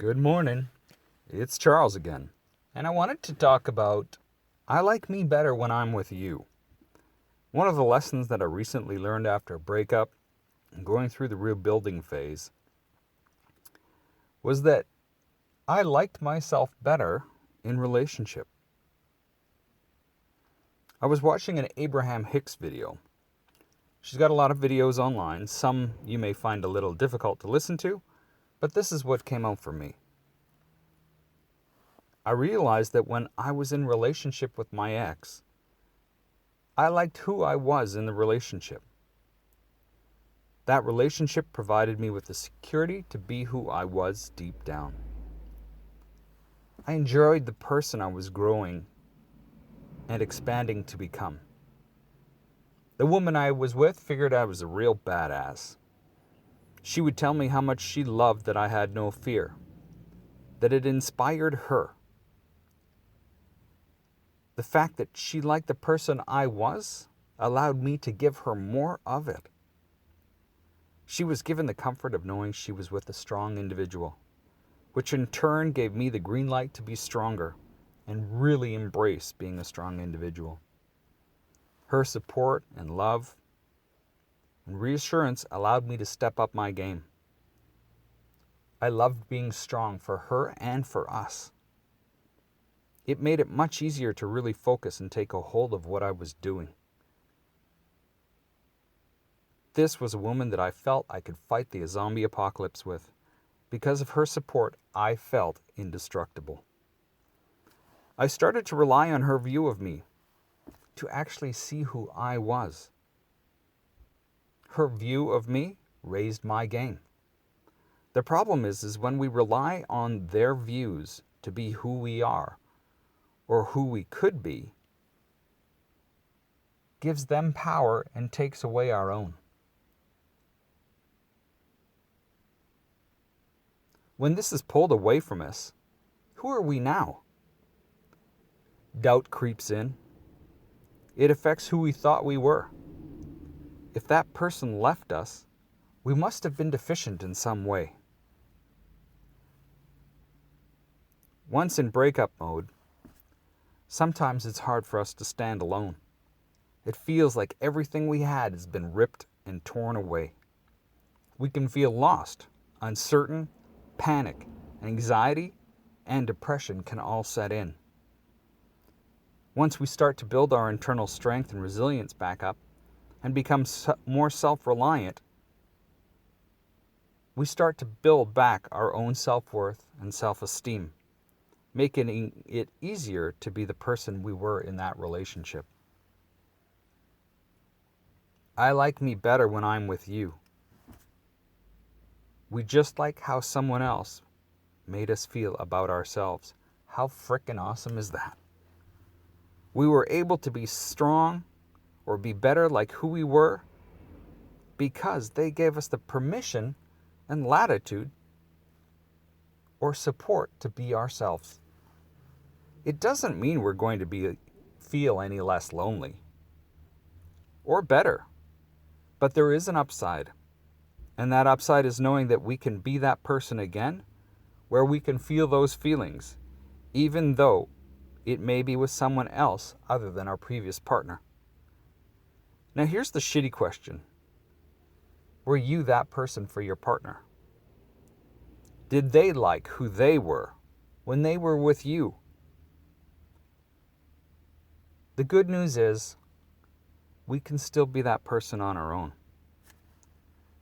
Good morning. It's Charles again. And I wanted to talk about I like me better when I'm with you. One of the lessons that I recently learned after a breakup and going through the rebuilding phase was that I liked myself better in relationship. I was watching an Abraham Hicks video. She's got a lot of videos online. Some you may find a little difficult to listen to, but this is what came out for me. I realized that when I was in relationship with my ex, I liked who I was in the relationship. That relationship provided me with the security to be who I was deep down. I enjoyed the person I was growing and expanding to become. The woman I was with figured I was a real badass. She would tell me how much she loved that I had no fear, that it inspired her. The fact that she liked the person I was allowed me to give her more of it. She was given the comfort of knowing she was with a strong individual, which in turn gave me the green light to be stronger and really embrace being a strong individual. Her support and love and reassurance allowed me to step up my game. I loved being strong for her and for us. It made it much easier to really focus and take a hold of what I was doing. This was a woman that I felt I could fight the zombie apocalypse with. Because of her support, I felt indestructible. I started to rely on her view of me, to actually see who I was. Her view of me raised my game. The problem is when we rely on their views to be who we are, or who we could be, gives them power and takes away our own. When this is pulled away from us, who are we now? Doubt creeps in. It affects who we thought we were. If that person left us, we must have been deficient in some way. Once in breakup mode, sometimes it's hard for us to stand alone. It feels like everything we had has been ripped and torn away. We can feel lost, uncertain, panic, anxiety, and depression can all set in. Once we start to build our internal strength and resilience back up and become more self-reliant, we start to build back our own self-worth and self-esteem, making it easier to be the person we were in that relationship. I like me better when I'm with you. We just like how someone else made us feel about ourselves. How frickin' awesome is that? We were able to be strong or be better like who we were because they gave us the permission and latitude or support to be ourselves. It doesn't mean we're going to feel any less lonely or better, but there is an upside. And that upside is knowing that we can be that person again, where we can feel those feelings, even though it may be with someone else other than our previous partner. Now here's the shitty question. Were you that person for your partner? Did they like who they were when they were with you? The good news is, we can still be that person on our own.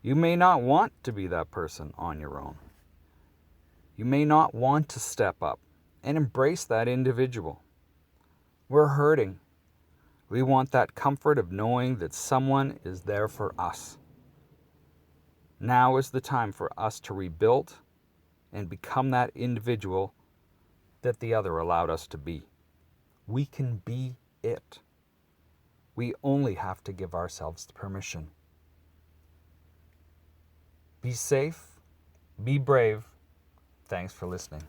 You may not want to be that person on your own. You may not want to step up and embrace that individual. We're hurting. We want that comfort of knowing that someone is there for us. Now is the time for us to rebuild and become that individual that the other allowed us to be. We can be it. We only have to give ourselves the permission. Be safe, be brave. Thanks for listening.